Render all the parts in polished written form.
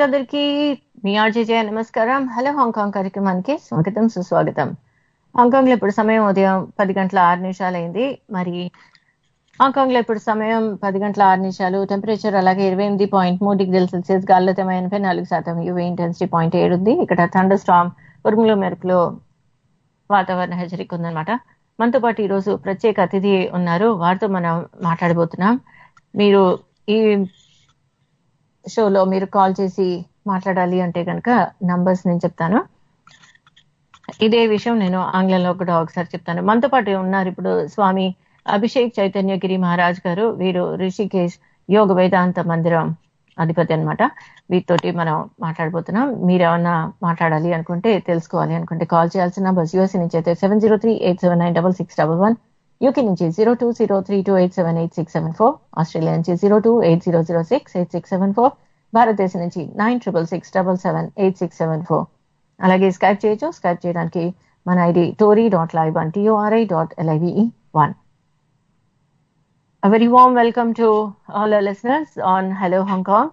మీరందరికీ మీ RJJayaHK నమస్కారం. Hello Hong Kong కార్యక్రమానికి స్వాగతం సుస్వాగతం. హాంకాంగ్ లో ఇప్పుడు సమయం ఉదయం 10:06 అయింది. మరి హాంకాంగ్ లో ఇప్పుడు సమయం 10:06, టెంపరేచర్ అలాగే 28.3 డిగ్రీల సెల్సియస్, గాలిలో తేమ 84%, యూవీ ఇంటెన్సిటీ 0.7 ఉంది. ఇక్కడ థండర్ స్టార్మ్, ఉరుములు మెరుపులు వాతావరణ హెచ్చరిక ఉందన్నమాట. మనతో పాటు ఈరోజు ప్రత్యేక అతిథి ఉన్నారు, వారితో మనం మాట్లాడబోతున్నాం. మీరు ఈ షోలో మీరు కాల్ చేసి మాట్లాడాలి అంటే కనుక నంబర్స్ నేను చెప్తాను. ఇదే విషయం నేను ఆంగ్లంలో కూడా ఒకసారి చెప్తాను. మనతో పాటు ఉన్నారు ఇప్పుడు స్వామి అభిషేక్ చైతన్య గిరి మహారాజ్ గారు. వీరు రిషికేష్ యోగ వేదాంత మందిరం అధిపతి అనమాట. వీటితోటి మనం మాట్లాడబోతున్నాం. మీరు ఏమన్నా మాట్లాడాలి అనుకుంటే, తెలుసుకోవాలి అనుకుంటే కాల్ చేయాల్సిన నంబర్స్ యూఎస్ నుంచి అయితే 703-879-6611, యూకే నుంచి 0203287867 ఆస్ట్రేలియా నుంచి 0280068674, భారతదేశం నుంచి 9667778674. అలాగే స్కైప్ చేయొచ్చు. స్కైప్ చేయడానికి మన ID tori.live1 tori.live1. A very warm welcome to all our listeners on Hello Hong Kong.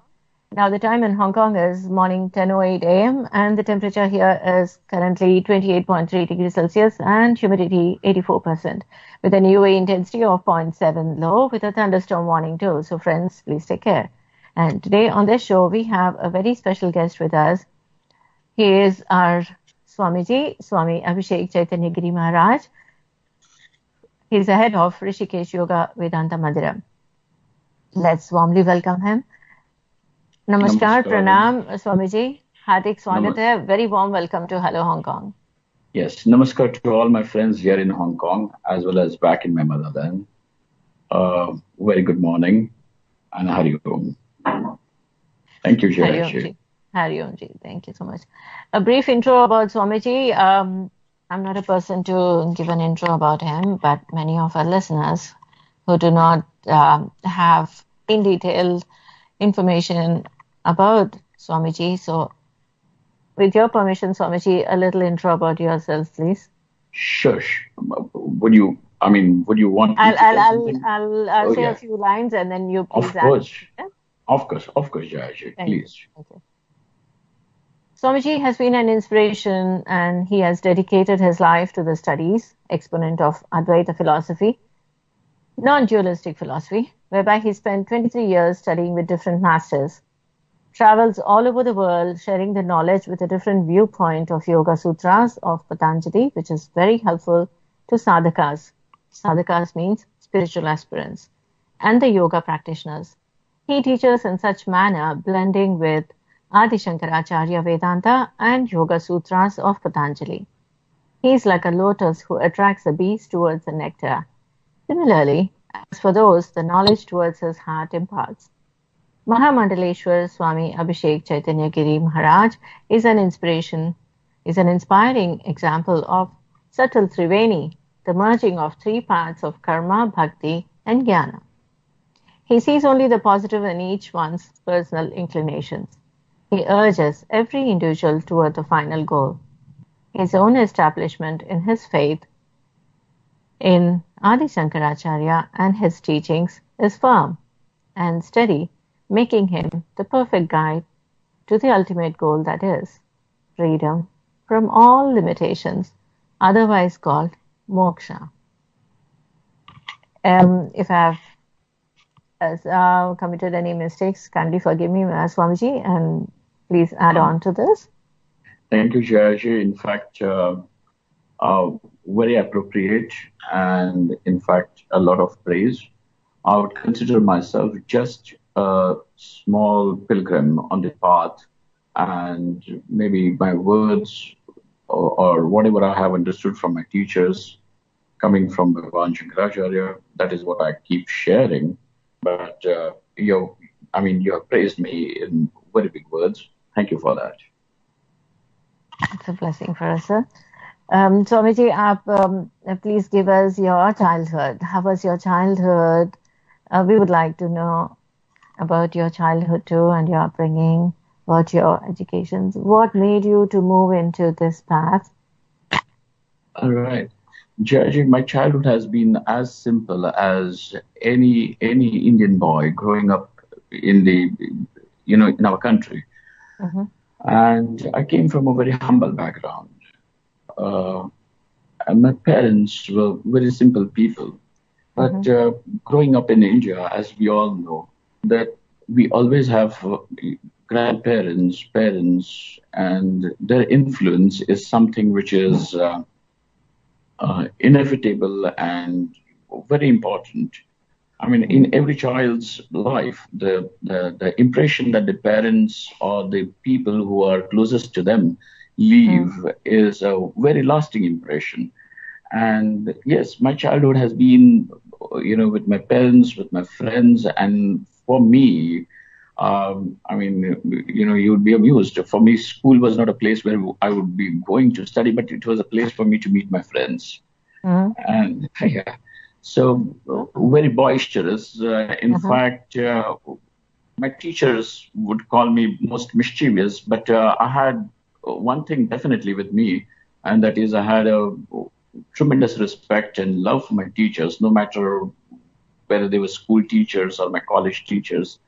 Now the time in Hong Kong is morning 10:08 a.m. and the temperature here is currently 28.3 degrees Celsius and humidity 84%, with an UV intensity of 0.7 low, with a thunderstorm warning too. So friends, please take care. And today on this show we have a very special guest with us. He is our Swamiji, Swami Abhishek Chaitanya Giri Maharaj. He is the head of Rishikesh Yoga Vedanta Mandiram. Let's warmly welcome him. Namaskar, Pranam, Swamiji. Hardik Swagat hai. Very warm welcome to Hello Hong Kong. Yes, namaskar to all my friends here in Hong Kong as well as back in my motherland. Very good morning and Hari Om. Thank you, Jaya. Hari Om ji. Thank you so much. A brief intro about Swamiji. I'm not a person to give an intro about him, but many of our listeners who do not have in detailed information about Swamiji. So with your permission, Swamiji, a little intro about yourself, please. Sure. Would you want me to tell something? I'll say a few lines and then you please add. Of course, Jaya, please. Okay. Swamiji has been an inspiration and he has dedicated his life to the studies, exponent of Advaita philosophy, non-dualistic philosophy, whereby he spent 23 years studying with different masters, travels all over the world sharing the knowledge with a different viewpoint of Yoga Sutras of Patanjali, which is very helpful to sadhakas. Sadhakas means spiritual aspirants, and the yoga practitioners. He teaches in such manner, blending with Adi Shankaracharya Vedanta and Yoga Sutras of Patanjali. He is like a lotus who attracts the bees towards the nectar. Similarly, as for those, the knowledge towards his heart imparts. Maha Mandeleshwar Swami Abhishek Chaitanya Giri Maharaj is an inspiring example of subtle Triveni, the merging of three paths of karma, bhakti, and jnana. He sees only the positive in each one's personal inclinations. He urges every individual toward the final goal. His own establishment in his faith in Adi Shankaracharya and his teachings is firm and steady, making him the perfect guide to the ultimate goal, that is, freedom from all limitations, otherwise called moksha. If I have committed any mistakes, kindly forgive me, Swamiji, and please add on to this. Thank you, Jaya. In fact, very appropriate and in fact a lot of praise. I would consider myself just a small pilgrim on the path, and maybe my words or whatever I have understood from my teachers coming from Bhagavan Shankaracharya, that is what I keep sharing. But you have praised me in very big words. Thank you for that. It's a blessing for us, sir. Swamiji, please give us your childhood. How was your childhood? We would like to know about your childhood too and your upbringing, about your educations. What made you to move into this path? All right. Jaya, my childhood has been as simple as any Indian boy growing up in our country. Mm-hmm. And I came from a very humble background. Uh, and my parents were very simple people. Mm-hmm. But growing up in India, as we all know, that we always have grandparents, parents, and their influence is something which is inevitable and very important. I mean, in every child's life, the impression that the parents or the people who are closest to them leave is a very lasting impression. And yes, my childhood has been, with my parents, with my friends, and for me, I mean, you would be amused. For me, school was not a place where I would be going to study, but it was a place for me to meet my friends. Mm-hmm. And yeah, so very boisterous. In Mm-hmm. fact, my teachers would call me most mischievous, but I had one thing definitely with me, and that is I had a tremendous respect and love for my teachers, no matter whether they were school teachers or my college teachers.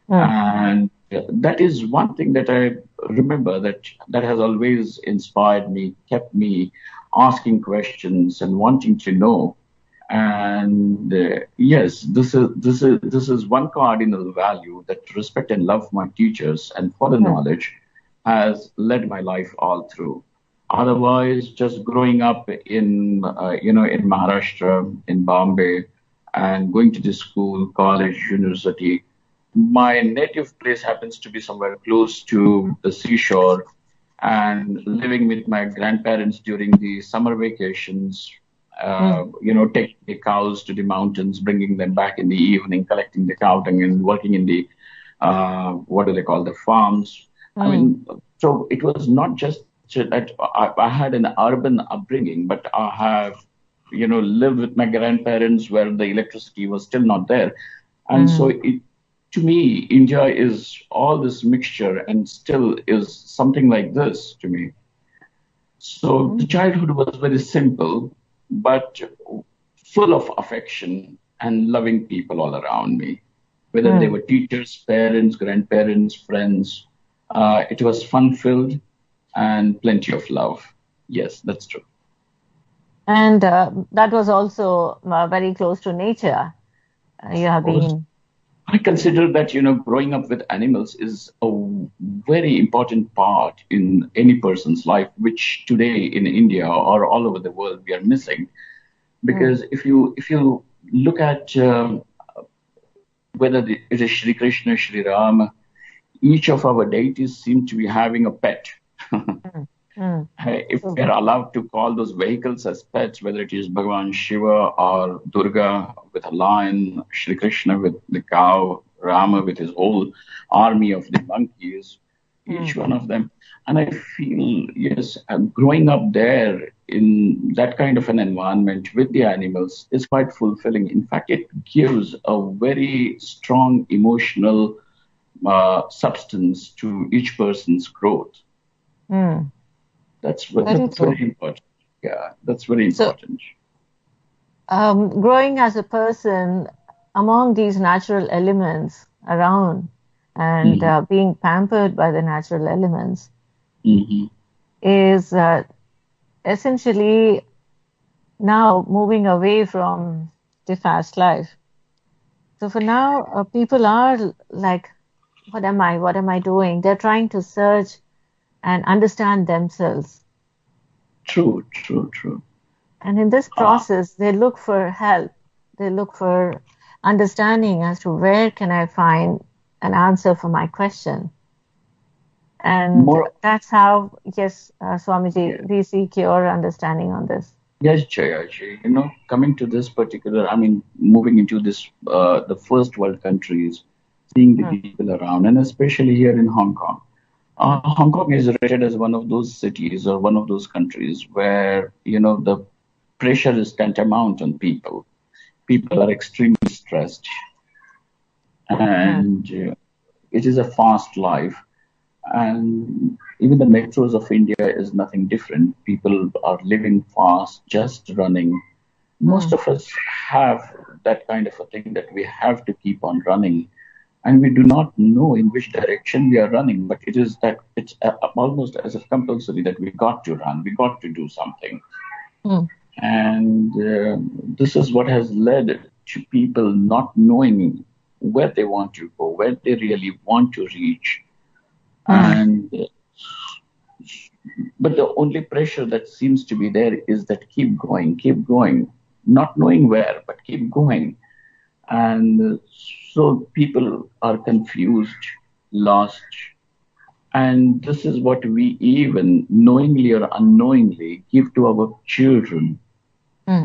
And that is one thing that I remember that has always inspired me, kept me asking questions and wanting to know. And yes, this is one cardinal value, that respect and love for my teachers and for the knowledge has led my life all through. Otherwise, just growing up in Maharashtra, in Bombay, and going to the school, college, university, my native place happens to be somewhere close to the seashore, and living with my grandparents during the summer vacations, taking the cows to the mountains, bringing them back in the evening, collecting the cow dung and working in the, what do they call, the farms. I mean, so it was not just that I had an urban upbringing, but I have, lived with my grandparents where the electricity was still not there. And so to me, India is all this mixture and still is something like this to me. So the childhood was very simple, but full of affection and loving people all around me. Whether they were teachers, parents, grandparents, friends, it was fun filled and plenty of love. Yes, that's true. And that was also very close to nature. You have been. I consider that, growing up with animals is a very important part in any person's life, which today in India or all over the world we are missing. Because if you look at whether it is Shri Krishna, Shri Ram, each of our deities seem to be having a pet. If we are allowed to call those vehicles as pets, whether it is Bhagavan Shiva or Durga with a lion, Shri Krishna with the cow, Rama with his whole army of the monkeys, each one of them. And I feel, yes, growing up there in that kind of an environment with the animals is quite fulfilling. In fact, it gives a very strong emotional substance to each person's growth. That's very important. Yeah, that's very important. So, growing as a person among these natural elements around and being pampered by the natural elements is essentially now moving away from the fast life. So for now, people are like, what am I? What am I doing? They're trying to search and understand themselves. True. And in this process, they look for help. They look for understanding as to where can I find an answer for my question. And that's how, yes, Swamiji, we seek your understanding on this. Yes, Jaya, coming to this particular, moving into this, the first world countries, seeing the people around, and especially here in Hong Kong. Hong Kong is rated as one of those cities or one of those countries where, the pressure is tantamount on people. People are extremely stressed. And it is a fast life. And even the metros of India is nothing different. People are living fast, just running. Most of us have that kind of a thing that we have to keep on running. and we do not know in which direction we are running, but it is that it's almost as if compulsory that we got to run, we got to do something. Mm. And this is what has led to people not knowing where they want to go, where they really want to reach. And but the only pressure that seems to be there is that keep going, not knowing where, but keep going. And so people are confused, lost. And this is what we even knowingly or unknowingly give to our children.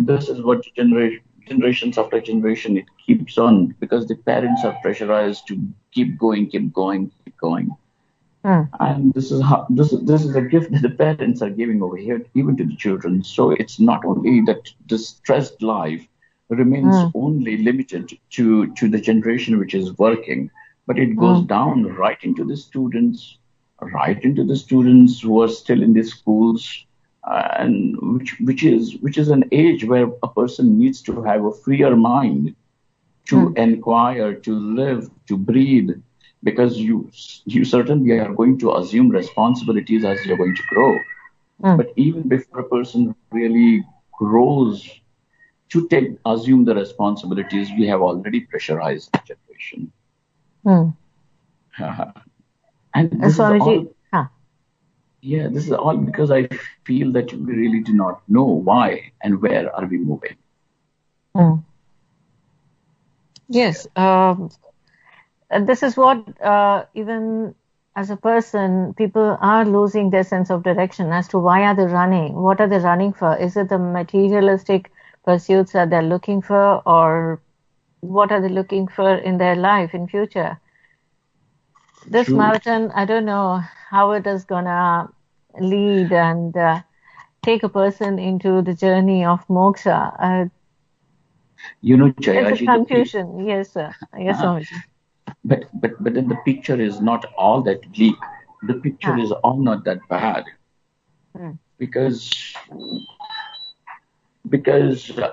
This is what generations after generation, it keeps on, because the parents are pressurized to keep going, keep going, keep going. And this is how this is a gift that the parents are giving over here, even to the children. So it's not only that the stressed life remains only limited to the generation which is working, but it goes down right into the students, who are still in the schools, and which is an age where a person needs to have a freer mind to inquire, to live, to breathe, because you certainly are going to assume responsibilities as you're going to grow. But even before a person really grows to assume the responsibilities, we have already pressurized the generation. And this is all. Yeah, this is all because I feel that we really do not know why and where are we moving. Yes. This is what, even as a person, people are losing their sense of direction as to why are they running? What are they running for? Is it the materialistic pursuits that they're looking for, or what are they looking for in their life in future? This marathon, I don't know how it is gonna lead and take a person into the journey of moksha. Jaya, it's a confusion. Yes, sir. Yes, Swamiji. But then the picture is not all that bleak. The picture is all not that bad, because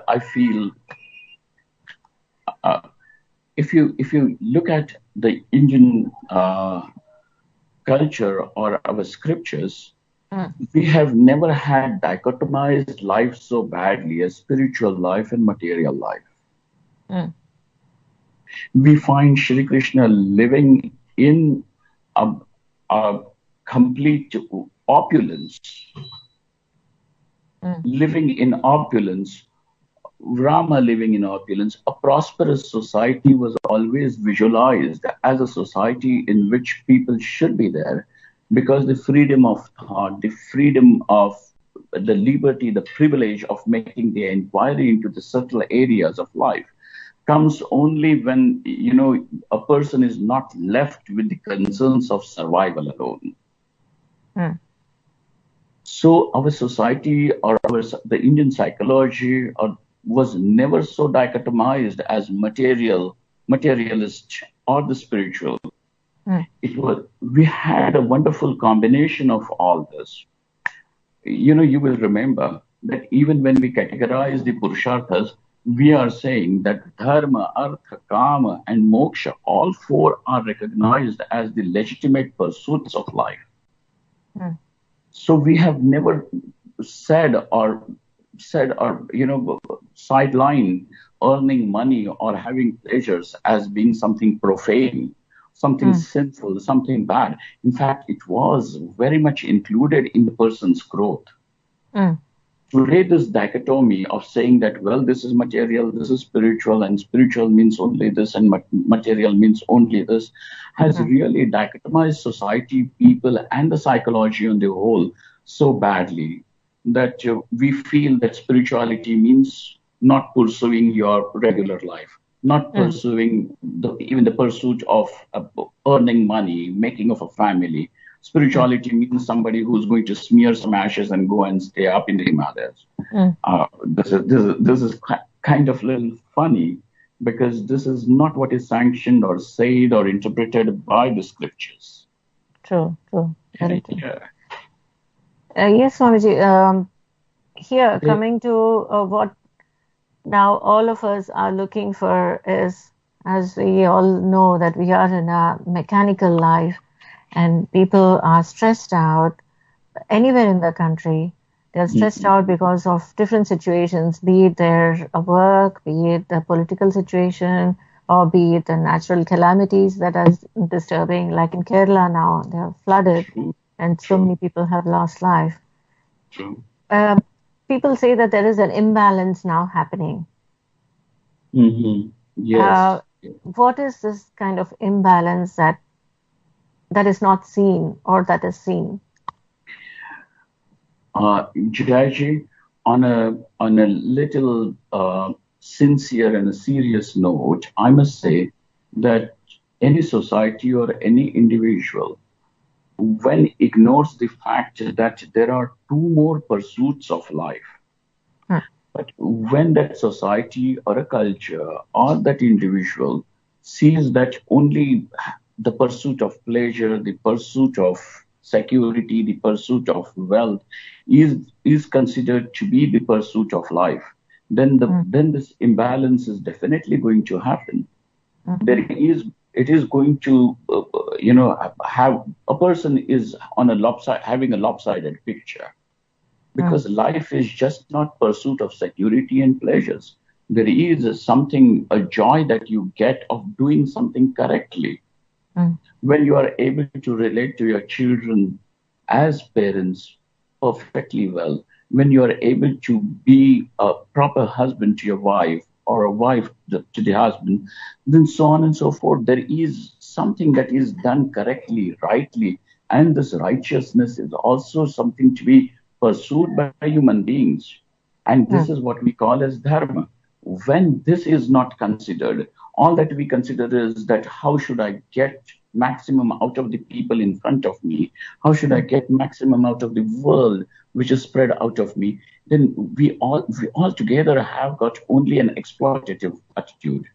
I feel if you look at the Indian culture or our scriptures, we have never had dichotomized life so badly as spiritual life and material life. We find Shri Krishna living in a complete opulence, living in opulence, Rama living in opulence. A prosperous society was always visualized as a society in which people should be there, because the freedom of thought, the freedom of the liberty, the privilege of making the inquiry into the subtle areas of life comes only when, a person is not left with the concerns of survival alone. So our society or the Indian psychology was never so dichotomized as materialist or the spiritual. We had a wonderful combination of all this. You will remember that even when we categorize the Purusharthas, we are saying that Dharma, Artha, Kama, and Moksha, all four are recognized as the legitimate pursuits of life. So we have never said or sideline earning money or having pleasures as being something profane, something sinful, something bad. In fact, it was very much included in the person's growth. Today, this dichotomy of saying that, well, this is material, this is spiritual, and spiritual means only this, and material means only this, has really dichotomized society, people, and the psychology on the whole so badly that we feel that spirituality means not pursuing your regular life, not pursuing even the pursuit of earning money, making of a family. Spirituality means somebody who's going to smear some ashes and go and stay up in the Himalayas. This is kind of a little funny, because this is not what is sanctioned or said or interpreted by the scriptures. True. Very true. Yes, Swamiji. Here, coming to what now all of us are looking for is as we all know that we are in a mechanical life and people are stressed out anywhere in the country. They're stressed out because of different situations, be it their work, be it the political situation, or be it the natural calamities that are disturbing. Like in Kerala now, they are flooded and so many people have lost life. True. People say that there is an imbalance now happening. Yes. What is this kind of imbalance that is not seen or that is seen? Jayaji, on a little sincere and a serious note, I must say that any society or any individual, when ignores the fact that there are two more pursuits of life, but when that society or a culture or that individual sees that only the pursuit of pleasure, the pursuit of security, the pursuit of wealth is considered to be the pursuit of life, then this imbalance is definitely going to happen. It is going to have a person is on having a lopsided picture, because life is just not pursuit of security and pleasures. There is something, a joy that you get of doing something correctly. When you are able to relate to your children as parents perfectly well, when you are able to be a proper husband to your wife or a wife to the husband, then so on and so forth, there is something that is done correctly, rightly, and this righteousness is also something to be pursued by human beings. And this is what we call as dharma. When this is not considered, all that we consider is that how should I get maximum out of the people in front of me? How should I get maximum out of the world which is spread out of me? Then we all together have got only an exploitative attitude.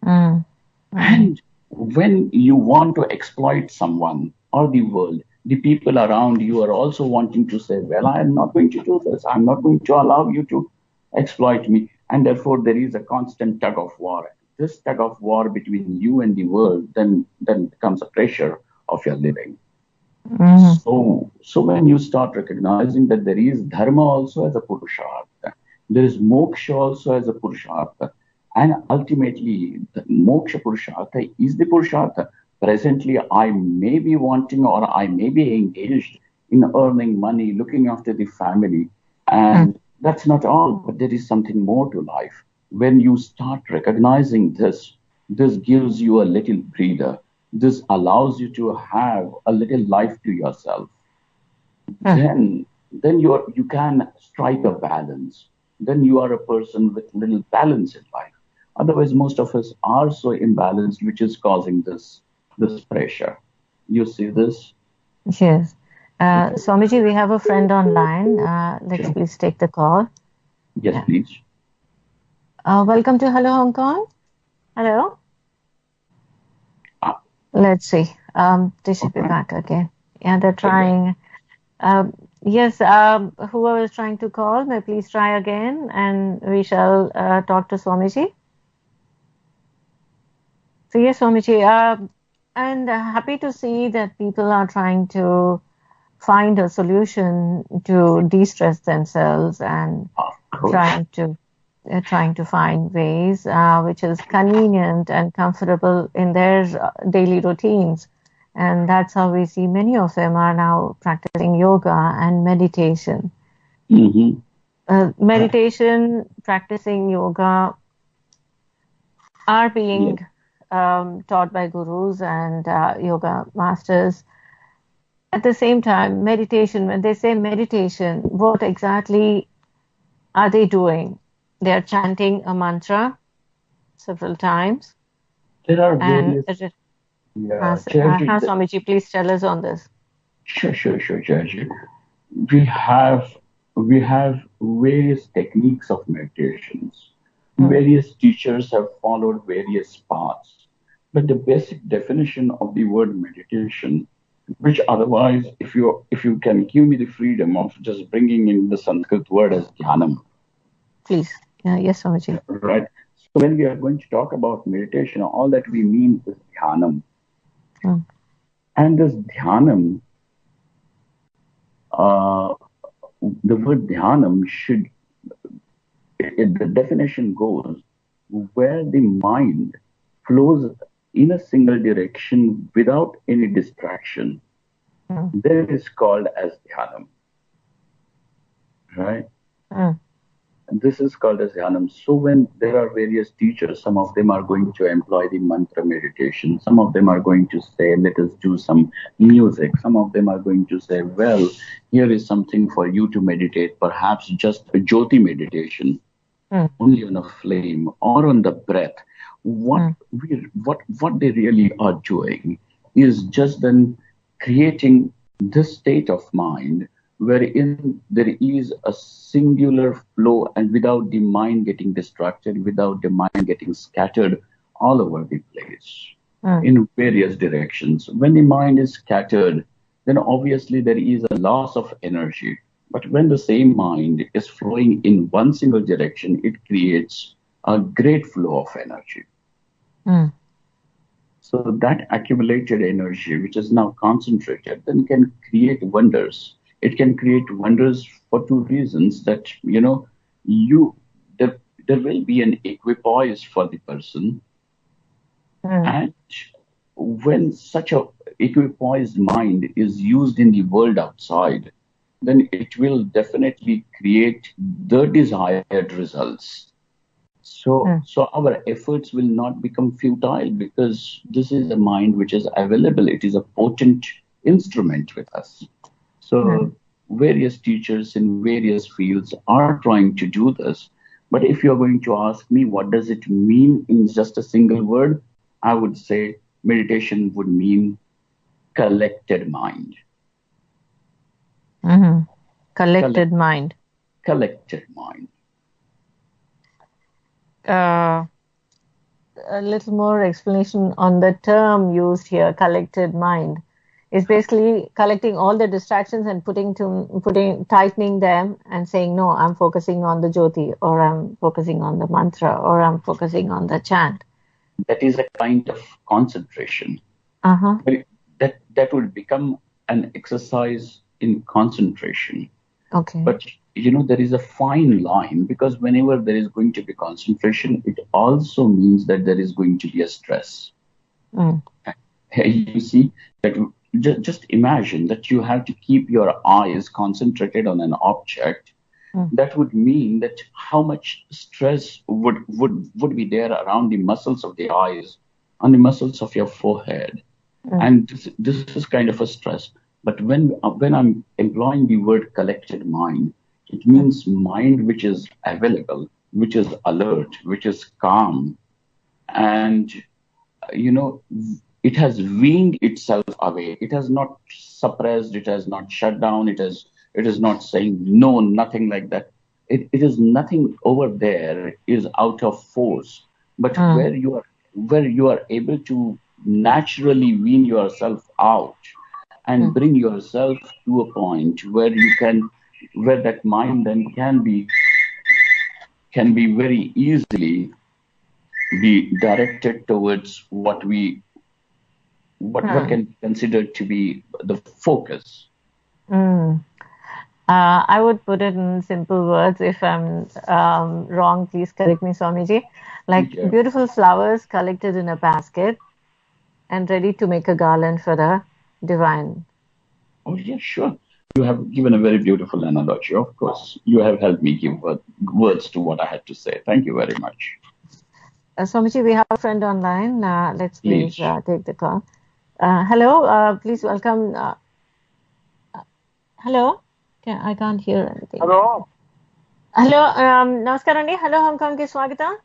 And when you want to exploit someone or the world, the people around you are also wanting to say, well, I am not going to do this. I'm not going to allow you to exploit me. And therefore, there is a constant tug of war. This tug of war between you and the world then becomes a pressure of your living. So when you start recognizing that there is dharma also as a purushartha, there is moksha also as a purushartha, and ultimately the moksha purushartha is the purushartha. Presently, I may be wanting or I may be engaged in earning money, looking after the family, and that's not all, but there is something more to life. When you start recognizing this, this gives you a little breather. This allows you to have a little life to yourself. Then you can strike a balance. Then you are a person with little balance in life. Otherwise, most of us are so imbalanced, which is causing this pressure. You see this? Yes. Swamiji, we have a friend online. Let's please take the call. Yes, please. Welcome to Hello Hong Kong. Hello. Let's see. They should be back again. Yeah, they're trying. Yes, whoever is trying to call, may please try again, and we shall talk to Swamiji. So yes, Swamiji, and happy to see that people are trying to find a solution to de-stress themselves and trying to find ways which is convenient and comfortable in their daily routines. And that's how we see many of them are now practicing yoga and meditation. Meditation, practicing yoga are being taught by gurus and yoga masters. At the same time, meditation, when they say meditation, what exactly are they doing? They are chanting a mantra several times. There are various... Swamiji, please tell us on this. Sure, Jayaji. We have various techniques of meditations. Various teachers have followed various paths. But the basic definition of the word meditation, which otherwise, if you can give me the freedom of just bringing in the Sanskrit word as dhyanam. Please. Yes, Swamiji. Right. So when we are going to talk about meditation, all that we mean is dhyanam. Mm. And this dhyanam, the word dhyanam should, the definition goes, where the mind flows in a single direction without any distraction. That is called as dhyanam, right? And this is called as dhyanam. So when there are various teachers, some of them are going to employ the mantra meditation. Some of them are going to say, let us do some music. Some of them are going to say, well, here is something for you to meditate, perhaps just a jyoti meditation, only on a flame or on the breath. What they really are doing is just then creating this state of mind wherein there is a singular flow and without the mind getting distracted, without the mind getting scattered all over the place in various directions. When the mind is scattered, then obviously there is a loss of energy. But when the same mind is flowing in one single direction, it creates a great flow of energy. So that accumulated energy, which is now concentrated, then can create wonders. It can create wonders for two reasons: that, there will be an equipoise for the person. And when such a equipoised mind is used in the world outside, then it will definitely create the desired results. So our efforts will not become futile, because this is a mind which is available. It is a potent instrument with us. So various teachers in various fields are trying to do this. But if you're going to ask me, what does it mean in just a single word? I would say meditation would mean collected mind. Collected mind. Collected mind. A little more explanation on the term used here, collected mind. Is basically collecting all the distractions and tightening them and saying, no, I'm focusing on the jyoti, or I'm focusing on the mantra, or I'm focusing on the chant. That is a kind of concentration. That would become an exercise in concentration. Okay. But, there is a fine line, because whenever there is going to be concentration, it also means that there is going to be a stress. You see, that just imagine that you have to keep your eyes concentrated on an object. That would mean that how much stress would be there around the muscles of the eyes, on the muscles of your forehead. And this is kind of a stress. But when I'm employing the word collected mind, it means mind which is available, which is alert, which is calm. And, it has weaned itself away. It has not suppressed. It has not shut down. It is not saying no, nothing like that. It is nothing over there is out of force. But where you are able to naturally wean yourself out and bring yourself to a point where that mind then can be very easily be directed towards what can be considered to be the focus. I would put it in simple words. If I'm wrong, please correct me, Swamiji. Like beautiful flowers collected in a basket and ready to make a garland for the divine. Oh, yeah, sure. You have given a very beautiful analogy. Of course, you have helped me give words to what I had to say. Thank you very much. Swamiji, we have a friend online. Let's please take the call. Hello, please welcome. Hello? I can't hear anything. Hello. Namaskar Andy. Hello, Hong Kong ke swagata.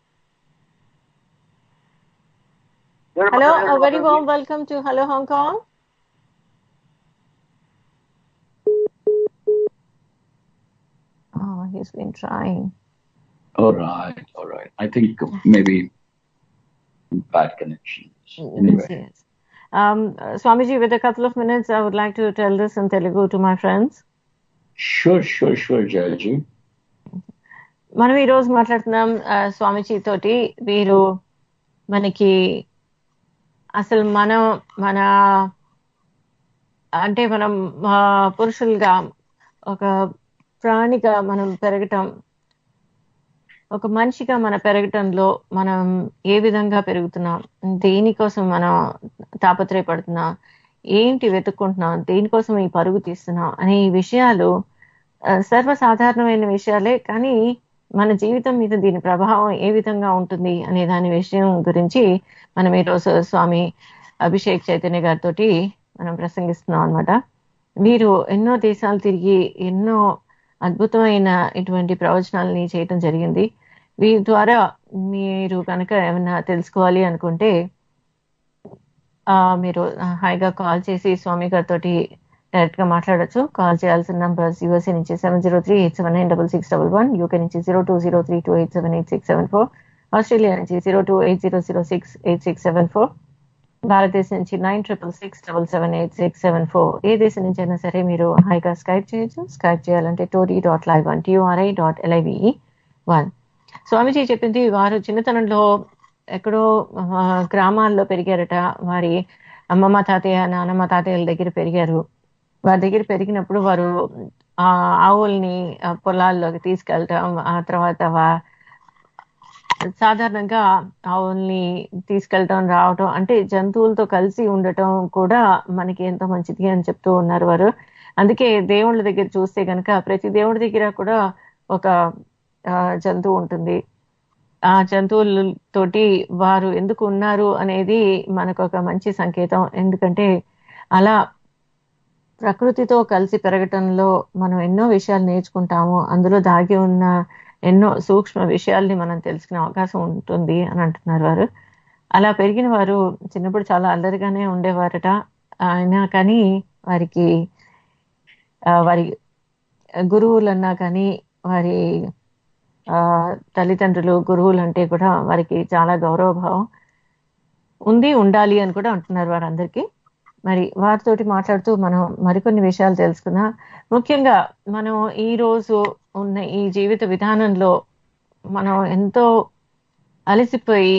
Hello, a very warm welcome to Hello Hong Kong. Oh, he's been trying. All right. I think maybe bad connection. Anyway. Yes. Swamiji, with a couple of minutes, I would like to tell this in Telugu to my friends. Sure, Jayaji. మనం ఈరోజు మాట్లాడుతున్నాం స్వామీజీ తోటి. వీరు మనకి అసలు మన అంటే మనం పురుషులుగా ఒక ప్రాణిగా మనం పెరగటం, ఒక మనిషిగా మన పెరగటంలో మనం ఏ విధంగా పెరుగుతున్నాం, దేనికోసం మనం తాపత్రయపడుతున్నాం, ఏంటి వెతుక్కుంటున్నాం, దేనికోసం ఈ పరుగు తీస్తున్నాం అనే ఈ విషయాలు సర్వసాధారణమైన విషయాలే. కానీ మన జీవితం మీద దీని ప్రభావం ఏ విధంగా ఉంటుంది అనే దాని విషయం గురించి మనం ఈరోజు స్వామి అభిషేక్ చైతన్య గారితో మనం ప్రసంగిస్తున్నాం అన్నమాట. వీరు ఎన్నో దేశాలు తిరిగి ఎన్నో అద్భుతమైన ఇటువంటి ప్రవచనాలని చేయటం జరిగింది. వీరి ద్వారా మీరు కనుక ఏమైనా తెలుసుకోవాలి అనుకుంటే మీరు హాయిగా కాల్ చేసి స్వామి గారితో డైరెక్ట్ గా మాట్లాడచ్చు. కాల్ చేయాల్సిన నంబర్స్ యూఎస్ఏ నుంచి 703-879-6611, యూకే నుంచి 0203287867 ఆస్ట్రేలియా నుంచి 0280068674, భారతదేశం నుంచి 9667778674. ఏ దేశం నుంచి అయినా సరే మీరు హాయిగా స్కైప్ చేయొచ్చు. స్కైప్ చేయాలంటే tori.live1 TURI.LIVE1. స్వామీజీ చెప్పింది, వారు చిన్నతనంలో ఎక్కడో గ్రామాల్లో పెరిగారట. వారి అమ్మమ్మ తాతయ్య నానమ్మ తాతయ్యల దగ్గర పెరిగారు. వారి దగ్గర పెరిగినప్పుడు వారు ఆవుల్ని పొలాల్లోకి తీసుకెళ్ళటం, ఆ తర్వాత సాధారణంగా ఆవుల్ని తీసుకెళ్ళటం రావటం అంటే జంతువులతో కలిసి ఉండటం కూడా మనకి ఎంతో మంచిది అని చెప్తూ ఉన్నారు వారు. అందుకే దేవుళ్ళ దగ్గర చూస్తే కనుక ప్రతి దేవుడి దగ్గర కూడా ఒక జంతువు ఉంటుంది. ఆ జంతువులతోటి వారు ఎందుకు ఉన్నారు అనేది మనకు ఒక మంచి సంకేతం. ఎందుకంటే అలా ప్రకృతితో కలిసి పెరగటంలో మనం ఎన్నో విషయాలు నేర్చుకుంటాము. అందులో దాగి ఉన్న ఎన్నో సూక్ష్మ విషయాల్ని మనం తెలుసుకునే అవకాశం ఉంటుంది అని అంటున్నారు వారు. అలా పెరిగిన వారు చిన్నప్పుడు చాలా అల్లరిగానే ఉండేవారట. అయినా కానీ వారి గురువులన్నా కానీ వారి తల్లిదండ్రులు గురువులు అంటే కూడా వారికి చాలా గౌరవభావం ఉంది, ఉండాలి అని కూడా అంటున్నారు వారందరికీ. మరి వారితోటి మాట్లాడుతూ మనం మరికొన్ని విషయాలు తెలుసుకుందాం. ముఖ్యంగా మనం ఈ రోజు ఉన్న ఈ జీవిత విధానంలో మనం ఎంతో అలసిపోయి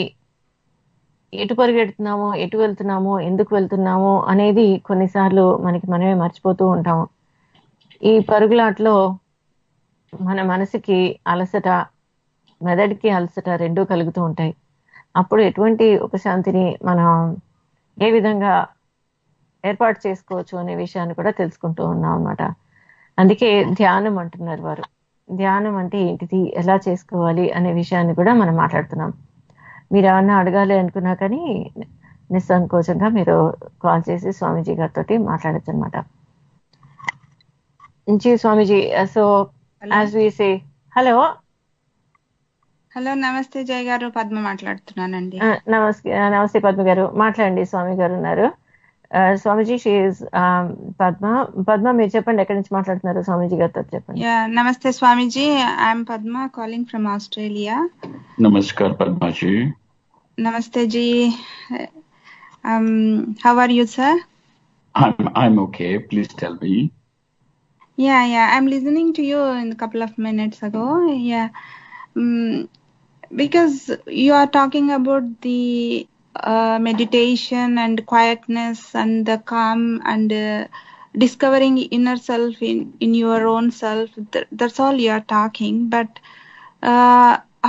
ఎటు పరిగెడుతున్నామో, ఎటు వెళ్తున్నామో, ఎందుకు వెళ్తున్నామో అనేది కొన్నిసార్లు మనమే మర్చిపోతూ ఉంటాము. ఈ పరుగులాట్లో మన మనసుకి అలసట, మెదడుకి అలసట రెండూ కలుగుతూ ఉంటాయి. అప్పుడు ఎటువంటి ఉపశాంతిని మనం ఏ విధంగా ఏర్పాటు చేసుకోవచ్చు అనే విషయాన్ని కూడా తెలుసుకుంటూ ఉన్నాం అన్నమాట. అందుకే ధ్యానం అంటున్నారు వారు. ధ్యానం అంటే ఏంటిది, ఎలా చేసుకోవాలి అనే విషయాన్ని కూడా మనం మాట్లాడుతున్నాం. మీరు ఏమన్నా అడగాలి అనుకున్నా కానీ నిస్సంకోచంగా మీరు కాల్ చేసి స్వామీజీ గారితో మాట్లాడచ్చు అనమాట. Swamiji, so as we say hello. Hello, namaste Jaya గారు, పద్మ మాట్లాడుతున్నానండి. నమస్తే పద్మ గారు, మాట్లాడండి. స్వామి గారు ఉన్నారు. స్వామీజీ, షీఈస్ పద్మ. మీరు చెప్పండి, ఎక్కడి నుంచి మాట్లాడుతున్నారు? స్వామీజీ గారితో చెప్పండి. Namaste Swamiji, I'm Padma calling from Australia. Namaskar Padmaji. Namaste ji. How are you sir? I'm okay. Please tell me. Yeah, I'm listening to you in a couple of minutes ago. Yeah, because you are talking about the meditation and quietness and the calm and discovering inner self in your own self. That's all you are talking. But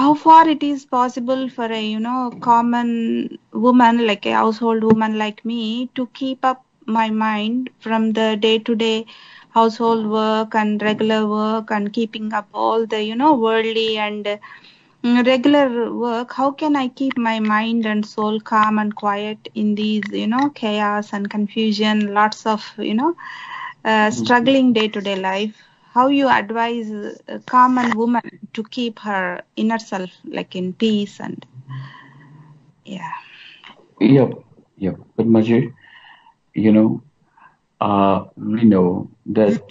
how far it is possible for a common woman, like a household woman like me, to keep up my mind from the day to day household work and regular work and keeping up all the worldly and regular work? How can I keep my mind and soul calm and quiet in these chaos and confusion, lots of struggling day to day life? How you advise a common woman to keep her inner self like in peace? And Yep. Padmaji, we know that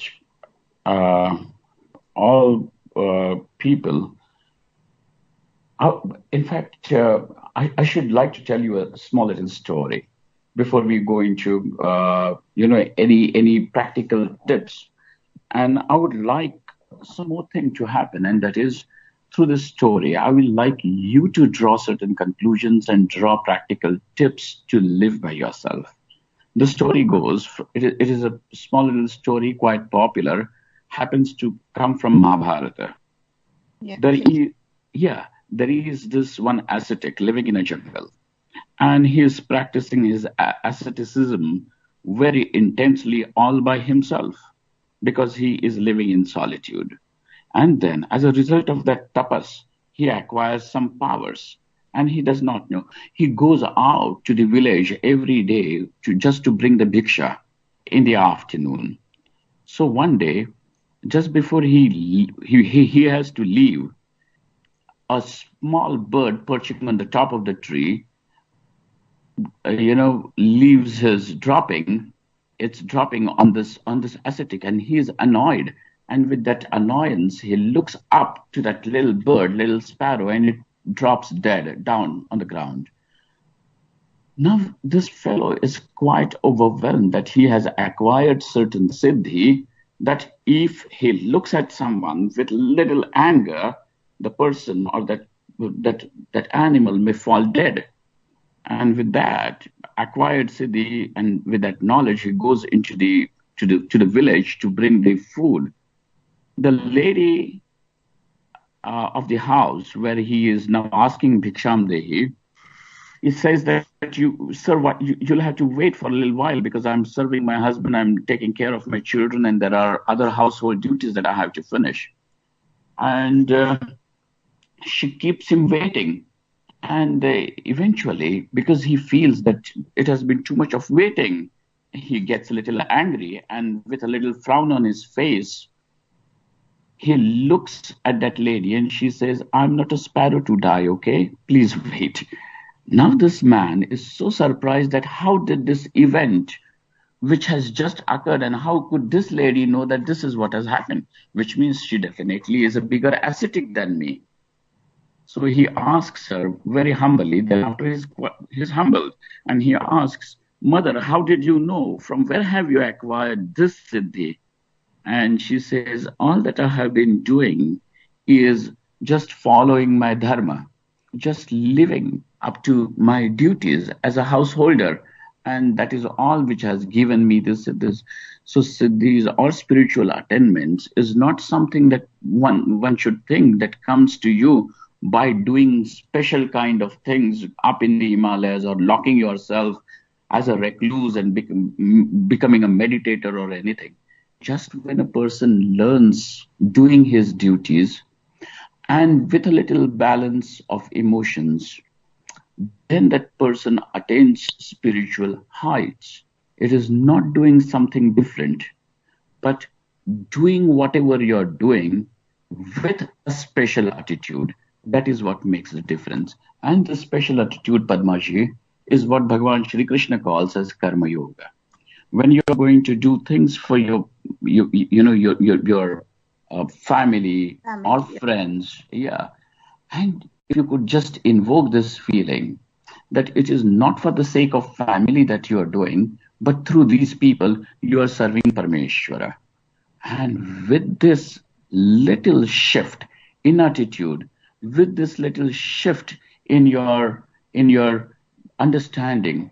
all people, in fact, I should like to tell you a small little story before we go into any practical tips. And I would like some more thing to happen, and that is through this story, I will like you to draw certain conclusions and draw practical tips to live by yourself. The story goes, it is a small little story, quite popular, happens to come from Mahabharata. Yeah. There is this one ascetic living in a jungle, and he is practicing his asceticism very intensely all by himself because he is living in solitude. And then, as a result of that tapas, he acquires some powers, and he does not know. He goes out to the village every day just to bring the bhiksha in the afternoon. So one day, just before he has to leave, a small bird perching on the top of the tree, leaves his dropping. It's dropping on this ascetic, and he is annoyed. And with that annoyance, he looks up to that little bird, little sparrow, and it drops dead down on the ground. Now, this fellow is quite overwhelmed that he has acquired certain siddhi, that if he looks at someone with little anger, the person or that animal may fall dead. And with that acquired siddhi and with that knowledge, he goes into the village to bring the food. The lady of the house where he is now asking bhiksham dehi, he says that you'll have to wait for a little while because I'm serving my husband, I'm taking care of my children, and there are other household duties that I have to finish. And she keeps him waiting. And eventually, because he feels that it has been too much of waiting, he gets a little angry, and with a little frown on his face, he looks at that lady and she says, I'm not a sparrow to die, okay? Please wait. Now this man is so surprised that how did this event which has just occurred, and how could this lady know that this is what has happened? Which means she definitely is a bigger ascetic than me. So he asks her very humbly, thereafter he's humbled, and he asks, Mother, how did you know? From where have you acquired this siddhi? And she says, all that I have been doing is just following my dharma, just living up to my duties as a householder. And that is all which has given me this. So siddhis or spiritual attainments is not something that one should think that comes to you by doing special kind of things up in the Himalayas or locking yourself as a recluse and becoming a meditator or anything. Just when a person learns doing his duties and with a little balance of emotions, then that person attains spiritual heights. It is not doing something different, but doing whatever you're doing with a special attitude. That is what makes the difference. And the special attitude, Padmaji, is what Bhagavan Shri Krishna calls as karma yoga. When you're going to do things for your family or friends, and if you could just invoke this feeling that it is not for the sake of family that you are doing, but through these people you are serving Parameshwara. And with this little shift in attitude, with this little shift in your understanding,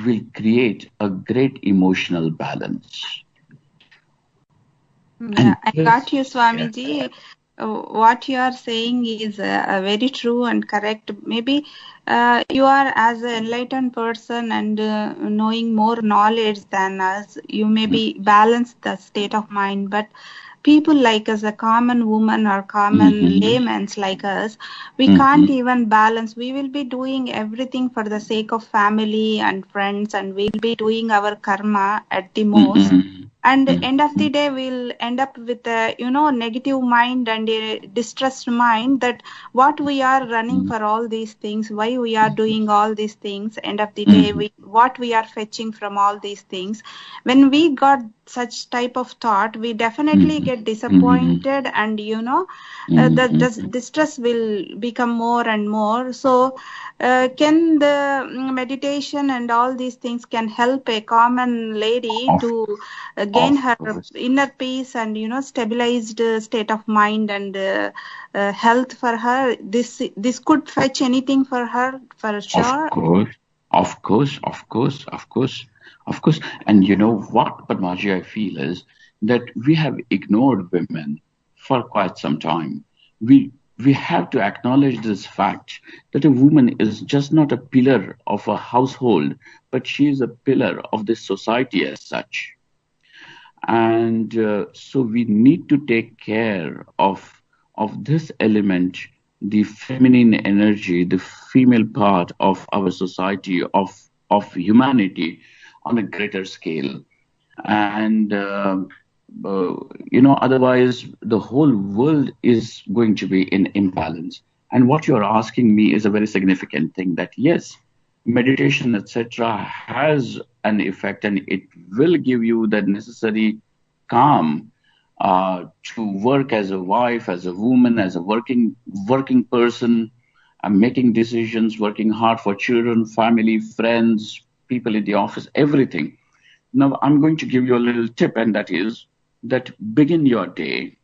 will create a great emotional balance. Yeah, I got you, Swamiji. What you are saying is very true and correct. Maybe you are, as an enlightened person and knowing more knowledge than us, you maybe balance the state of mind. But people like us, a common woman or common laymen like us, we can't even balance. We will be doing everything for the sake of family and friends, and we'll be doing our karma at the most. And end of the day, we'll end up with a negative mind and a distressed mind that what we are running for all these things, why we are doing all these things. End of the day, what we are fetching from all these things. When we got such type of thought, we definitely get disappointed, and the distress will become more and more. So can the meditation and all these things can help a common lady to gain her inner peace and stabilized state of mind and health for her. This could fetch anything for her, for sure. Of course. And you know what, Padmaji, I feel is that we have ignored women for quite some time. We have to acknowledge this fact that a woman is just not a pillar of a household, but she is a pillar of the society as such. And so we need to take care of this element, the feminine energy, the female part of our society, of humanity on a greater scale. And otherwise the whole world is going to be in imbalance. And what you're asking me is a very significant thing, that yes, meditation, etc., has an effect, and it will give you the necessary calm to work as a wife, as a woman, as a working person, making decisions, working hard for children, family, friends, people in the office, everything. Now, I'm going to give you a little tip, and that is that begin your day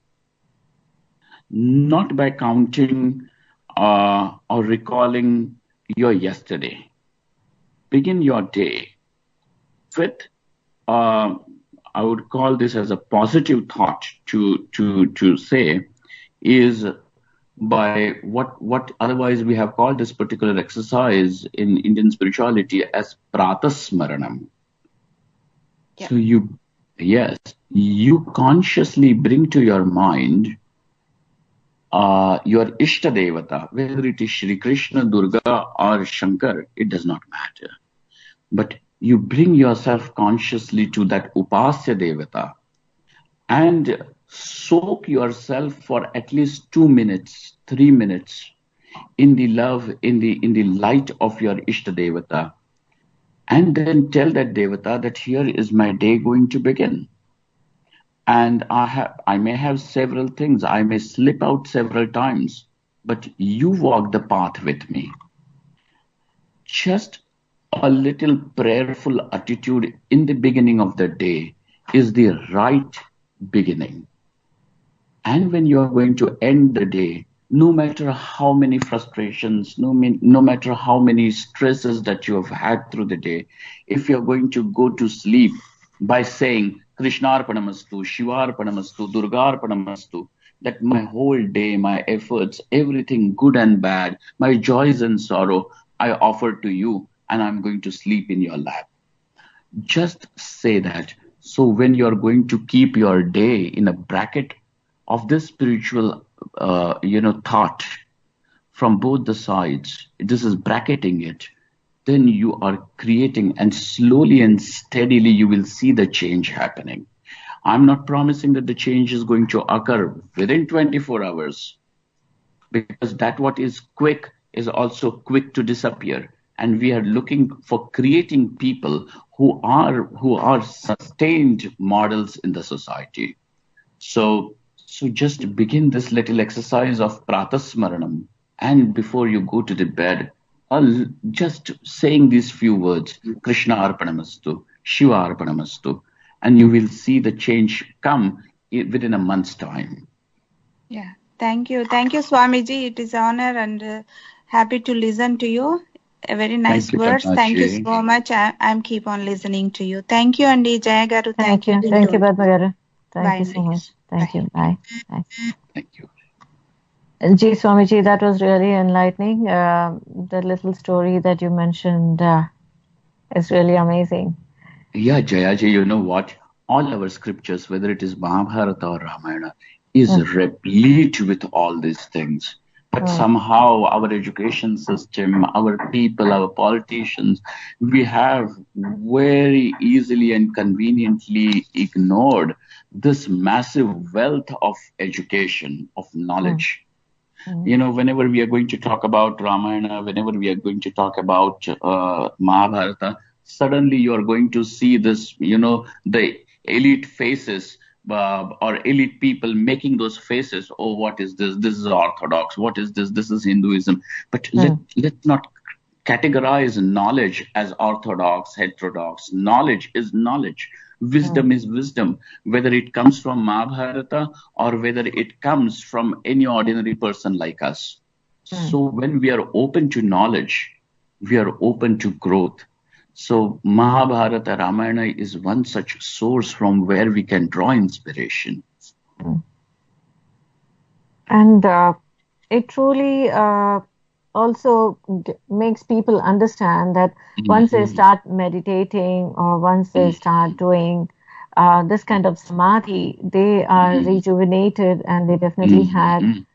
not by counting or recalling your yesterday. Begin your day with, I would call this as a positive thought to say, is by what otherwise we have called this particular exercise in Indian spirituality as pratasmaranam. Yeah. So you consciously bring to your mind your Ishta Devata, whether it is Shri Krishna, Durga or Shankar, it does not matter. But you bring yourself consciously to that Upasya Devata and soak yourself for at least 2 minutes, 3 minutes in the love, in the light of your Ishta Devata. And then tell that Devata that here is my day going to begin. And I may have several things. I may slip out several times, but you walk the path with me. Just a little prayerful attitude in the beginning of the day is the right beginning. And when you are going to end the day, no matter how many frustrations, no matter how many stresses that you have had through the day, if you're going to go to sleep by saying Krishnarpanamastu, Shivarpanamastu, Durgarpanamastu, that my whole day, my efforts, everything good and bad, my joys and sorrow, I offer to you, and I'm going to sleep in your lap. Just say that. So when you're going to keep your day in a bracket of this spiritual thought from both the sides, this is bracketing it, then you are creating, and slowly and steadily you will see the change happening. I'm not promising that the change is going to occur within 24 hours, because that what is quick is also quick to disappear. And we are looking for creating people who are sustained models in the society. So just begin this little exercise of pratasmaranam, and before you go to the bed, just saying these few words, Krishna Arpanamastu, Shiva Arpanamastu, and you will see the change come within a month's time. Yeah, thank you, Swamiji. It is an honor and happy to listen to you. A very nice words. Thank you so much. I'm keep on listening to you. Thank you, Andi. Jaya Garu. Thank you. Thank you, Padma Garu. Thank you so much. Thank you. Bye. Thank you. Ji Swamiji, that was really enlightening. The little story that you mentioned is really amazing. Yeah, Jayaji, you know what? All our scriptures, whether it is Mahabharata or Ramayana, is replete with all these things. But somehow our education system, our people, our politicians, we have very easily and conveniently ignored this massive wealth of education, of knowledge. Whenever we are going to talk about Ramayana, whenever we are going to talk about Mahabharata, suddenly you are going to see this, the elite faces or elite people making those faces. Oh, what is this? This is Orthodox. What is this? This is Hinduism. But let's not categorize knowledge as Orthodox, heterodox. Knowledge is knowledge. Wisdom is wisdom, whether it comes from Mahabharata or whether it comes from any ordinary person like us. So when we are open to knowledge, we are open to growth. So Mahabharata, Ramayana is one such source from where we can draw inspiration. And it truly also makes people understand that once they start meditating or once they start doing this kind of samadhi, they are rejuvenated and they definitely had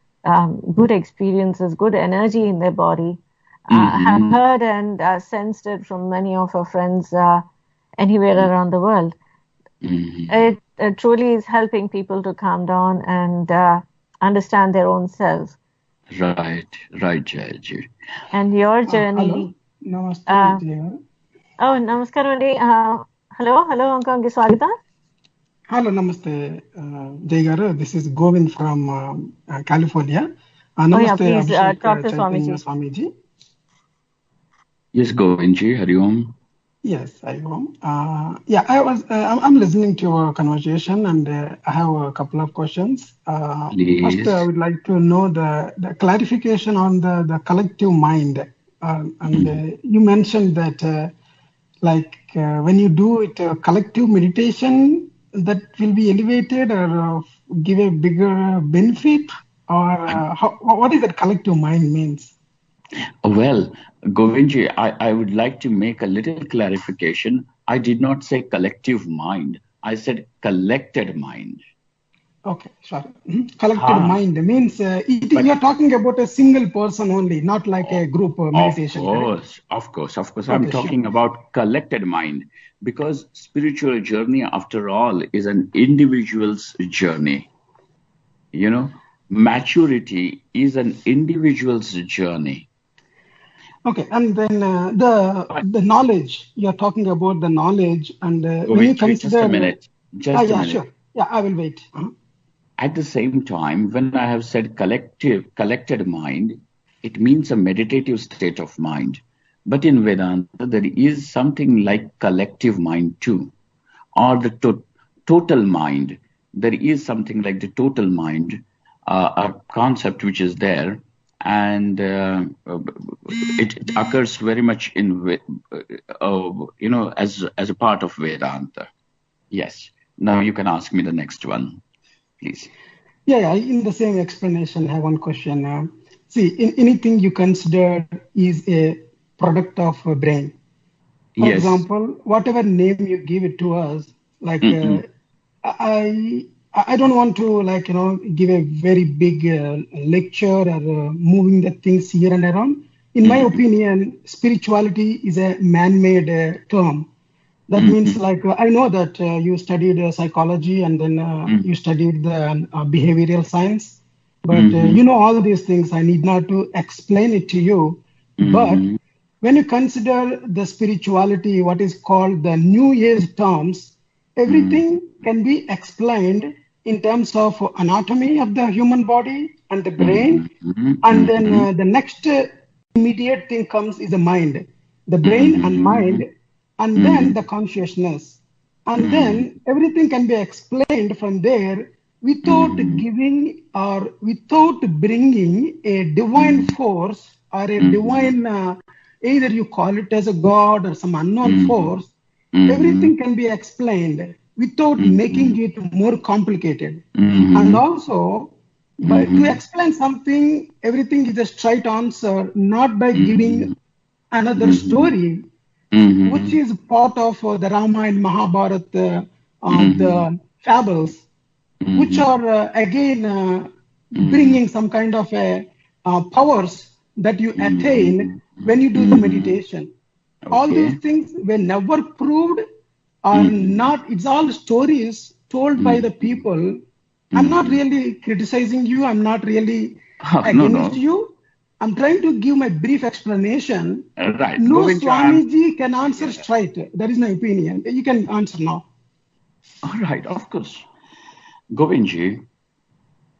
good experiences, good energy in their body. I have heard and sensed it from many of our friends anywhere around the world. It truly is helping people to calm down and understand their own selves. Right, Jaya ji. And your journey. Hello, namaste. Jaya. Namaskaram andy. Hello, Ankangi Swagata. Hello, namaste, Jaya. This is Govind from California. Namaste, please Abhishek talk to Chaitanya Swamiji. Yes, Govindji, Hari Om. Yes, Hari Om. I'm listening to your conversation and I have a couple of questions. First, I would like to know the clarification on the collective mind. You mentioned that when you do it, collective meditation, that will be elevated or give a bigger benefit, or what is that collective mind means? Well, Govindji, I would like to make a little clarification. I did not say collective mind. I said collected mind. Okay, sorry. Collected mind means you are talking about a single person only, not like a group meditation. Of course. I'm talking about collected mind, because spiritual journey, after all, is an individual's journey. You know, maturity is an individual's journey. Okay, and then the knowledge, you're talking about the knowledge, and when you consider... Just a minute. Sure. Yeah, I will wait. At the same time, when I have said collected mind, it means a meditative state of mind. But in Vedanta, there is something like collective mind too, or the total mind. There is something like the total mind, a concept which is there. And it occurs very much in, as a part of Vedanta. Yes. Now you can ask me the next one, please. Yeah. In the same explanation, I have one question. See, anything you consider is a product of a brain. For example, whatever name you give it to us, like I don't want to give a very big lecture or moving the things here and around. In my opinion, spirituality is a man-made term. That means I know that you studied psychology and then you studied the behavioral science, but you know all these things. I need not to explain it to you. But when you consider the spirituality, what is called the New Age terms, everything can be explained in terms of anatomy of the human body and the brain. And then the next immediate thing comes is the mind, the brain and mind, and then the consciousness. And then everything can be explained from there without giving or without bringing a divine force or a divine, either you call it as a god or some unknown force. Everything can be explained without making it more complicated. And also, to explain something, everything is a straight answer, not by giving another story, which is part of the Ramayana, Mahabharata, the fables, which are again bringing some kind of powers that you attain when you do the meditation. All these things were never proved or not. It's all stories told by the people. I'm not really criticizing you. I'm not really against you. I'm trying to give my brief explanation. Right. No Swamiji can answer straight. That is my opinion. You can answer now. All right, of course. Govindji,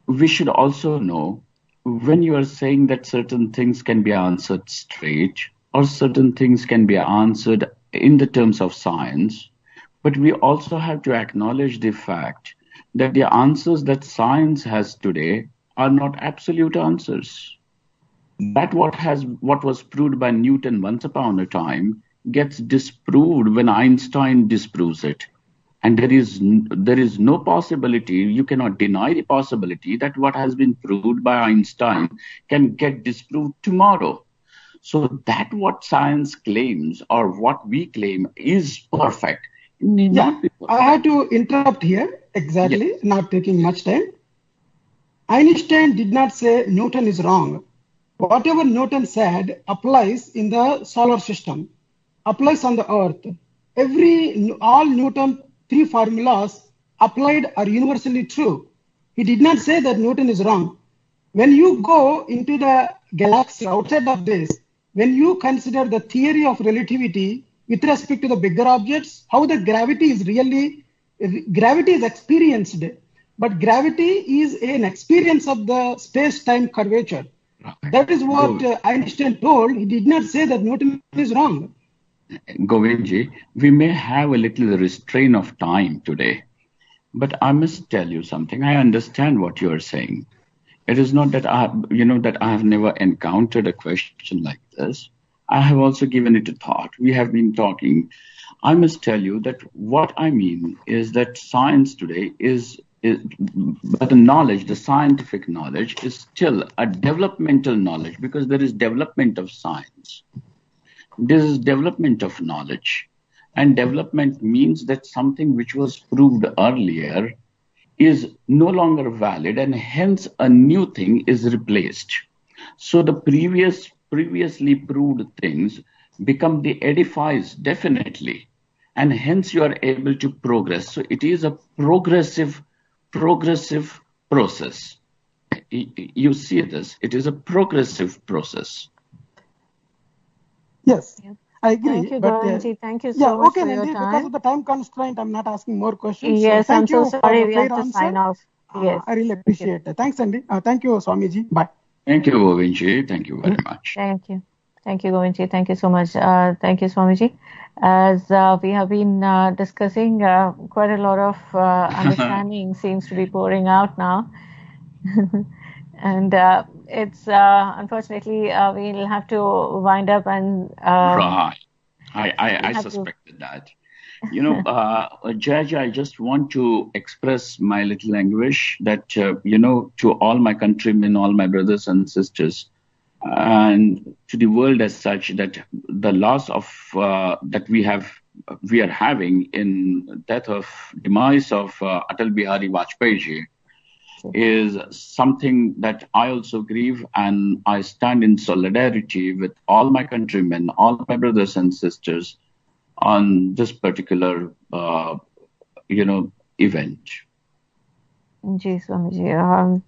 we should also know, when you are saying that certain things can be answered straight or certain things can be answered in the terms of science, But we also have to acknowledge the fact that the answers that science has today are not absolute answers. That what was proved by Newton once upon a time gets disproved when Einstein disproves it. And there is no possibility, you cannot deny the possibility that what has been proved by Einstein can get disproved tomorrow. So that what science claims or what we claim is perfect need not be perfect. I had to interrupt here, exactly, not taking much time. Einstein did not say Newton is wrong. Whatever Newton said applies in the solar system, applies on the earth. All Newton 3 formulas applied are universally true. He did not say that Newton is wrong. When you go into the galaxy outside of this, when you consider the theory of relativity with respect to the bigger objects, how the gravity is experienced, but gravity is an experience of the space-time curvature. That is what Einstein told. He did not say that Newton is wrong. Govindji, we may have a little restraint of time today, but I must tell you something. I understand what you are saying. It is not that I have never encountered a question like this. I have also given it a thought. We have been talking. I must tell you that what I mean is that science today but the knowledge, the scientific knowledge, is still a developmental knowledge because there is development of science. This is development of knowledge. And development means that something which was proved earlier is no longer valid, and hence a new thing is replaced. So the previously proved things become the edifice, definitely, and hence you are able to progress. So it is a progressive process. You see this, it is a progressive process. Yes, I agree. Thank you, Govinji. Thank you so much for your time. Because of the time constraint, I'm not asking more questions. Yes, Thank I'm so sorry. We have to answer. sign off. Yes. I really appreciate it. Thanks, Andy. Thank you, Swamiji. Bye. Thank you, Govinji. Thank you very much. Thank you. Thank you, Govinji. Thank you so much. Thank you, Swamiji. As we have been discussing, quite a lot of understanding seems to be pouring out now. And it's unfortunately we'll have to wind up and right. I suspected that. Jaya, I just want to express my little anguish that to all my countrymen, all my brothers and sisters, and to the world as such, that the loss of that we are having in demise of Atal Bihari Vajpayee ji is something that I also grieve, and I stand in solidarity with all my countrymen, all my brothers and sisters on this particular, event. Ji, Swamiji,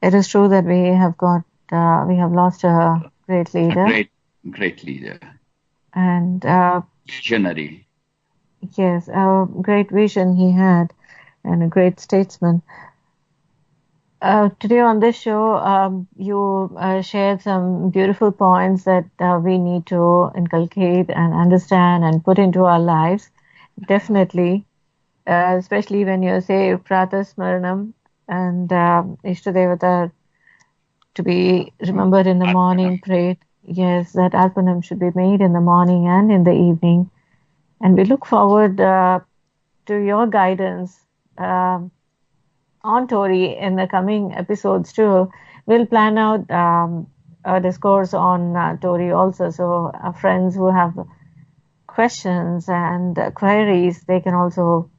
it is true that we have lost a great leader. A great leader. And visionary. Yes, a great vision he had, and a great statesman. Today on this show, you shared some beautiful points that we need to inculcate and understand and put into our lives. Definitely, especially when you say Pratha Smaranam and Ishtadevata to be remembered in the morning, prayed. Yes, that Arpanam should be made in the morning and in the evening. And we look forward to your guidance on Tori in the coming episodes too. We'll plan out a discourse on Tori also. So our friends who have questions and queries, they can also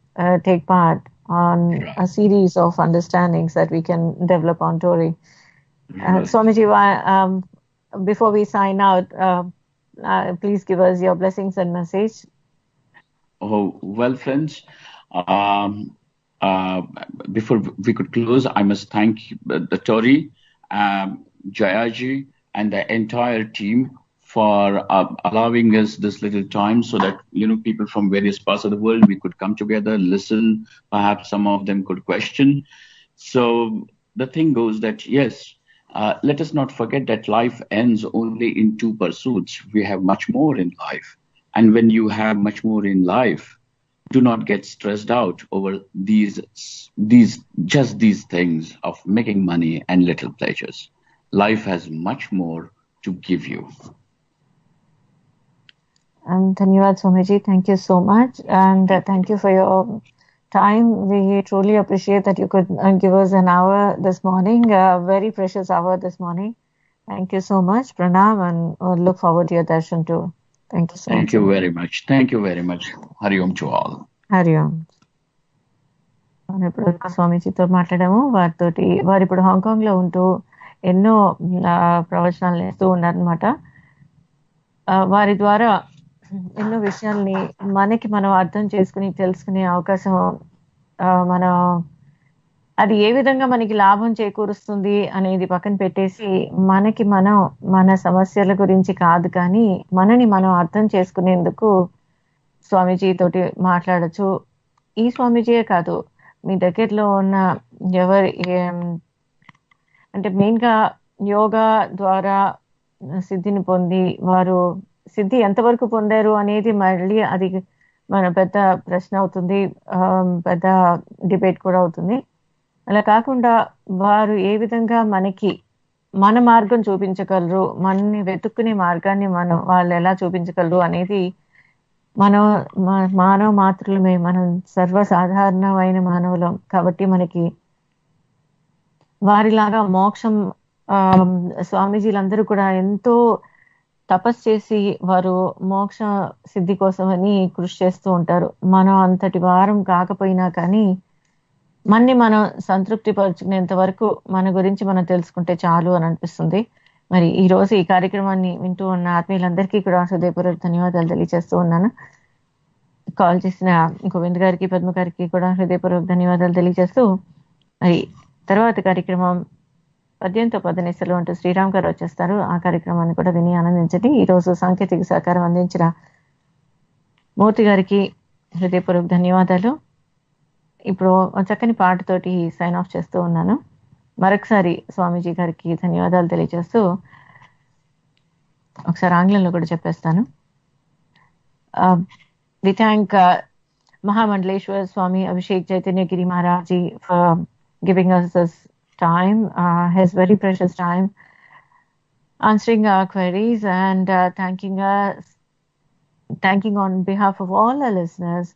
take part on a series of understandings that we can develop on Tori. Swamiji, before we sign out, please give us your blessings and message. Oh, well, friends, before we could close, I must thank the Tori, Jayaji, and the entire team for allowing us this little time so that, people from various parts of the world, we could come together, listen, perhaps some of them could question. So the thing goes that, yes, let us not forget that life ends only in two pursuits. We have much more in life. And when you have much more in life, do not get stressed out over these things of making money and little pleasures. Life has much more to give you. Dhanyavad Swamiji, thank you so much, and thank you for your time. We truly appreciate that you could give us an hour this morning, a very precious hour this morning. Thank you so much, Pranam, and look forward to your darshan too. Thank you so much. Thank you very much. Thank you very much. Hari Om to all. Hari Om. మనం ఇప్పుడు స్వామీజీతో మాట్లాడాము. వారు ఇప్పుడు Hong Kong లో ఉంటూ ఎన్నో ప్రవచనాలు చేస్తూ ఉన్నారనమాట. వారి ద్వారా ఎన్నో విషయాల్ని మనం అర్థం చేసుకుని తెలుసుకునే అవకాశం మనం అది ఏ విధంగా మనకి లాభం చేకూరుస్తుంది అనేది పక్కన పెట్టేసి మనం మన సమస్యల గురించి కాదు కానీ మనని మనం అర్థం చేసుకునేందుకు స్వామీజీ తోటి మాట్లాడచ్చు. ఈ స్వామీజీయే కాదు, మీ దగ్గరలో ఉన్న ఎవరి అంటే మెయిన్ గా యోగా ద్వారా సిద్ధిని పొంది వారు సిద్ధి ఎంతవరకు పొందారు అనేది మళ్ళీ అది మన పెద్ద ప్రశ్న అవుతుంది, పెద్ద డిబేట్ కూడా అవుతుంది. అలా కాకుండా వారు ఏ విధంగా మనకి మన మార్గం చూపించగలరు, మనని వెతుక్కునే మార్గాన్ని వాళ్ళు ఎలా చూపించగలరు అనేది మానవ మాత్రులమే, మనం సర్వసాధారణమైన మానవులం కాబట్టి మనకి వారిలాగా మోక్షం స్వామీజీలందరూ కూడా ఎంతో తపస్సు చేసి వారు మోక్ష సిద్ధి కోసమని కృషి చేస్తూ ఉంటారు. మనం అంతటి వారం కాకపోయినా కానీ మనం సంతృప్తి పరుచుకునేంత వరకు మన గురించి మనం తెలుసుకుంటే చాలు అని అనిపిస్తుంది. మరి ఈ రోజు ఈ కార్యక్రమాన్ని వింటూ ఉన్న ఆత్మీయులందరికీ కూడా హృదయపూర్వక ధన్యవాదాలు తెలియజేస్తూ ఉన్నాను. కాల్ చేసిన గోవింద్ గారికి, పద్మ గారికి కూడా హృదయపూర్వక ధన్యవాదాలు తెలియజేస్తూ మరి తర్వాత కార్యక్రమం పద్యంతో పదనిసలు అంటూ శ్రీరామ్ గారు వచ్చేస్తారు. ఆ కార్యక్రమాన్ని కూడా విని ఆనందించండి. ఈ రోజు సాంకేతిక సహకారం అందించిన మూర్తి గారికి హృదయపూర్వక ధన్యవాదాలు. ఇప్పుడు చక్కని పాటతోటి సైన్ ఆఫ్ చేస్తూ ఉన్నాను. మరొకసారి స్వామీజీ గారికి ధన్యవాదాలు తెలియజేస్తూ ఒకసారి ఆంగ్లంలో కూడా చెప్పేస్తాను. We thank Maha Mandeleshwar Swami Abhishek Chaitanya Giri Maharaj for giving us this time, his very precious time, answering our queries and thanking on behalf of all our listeners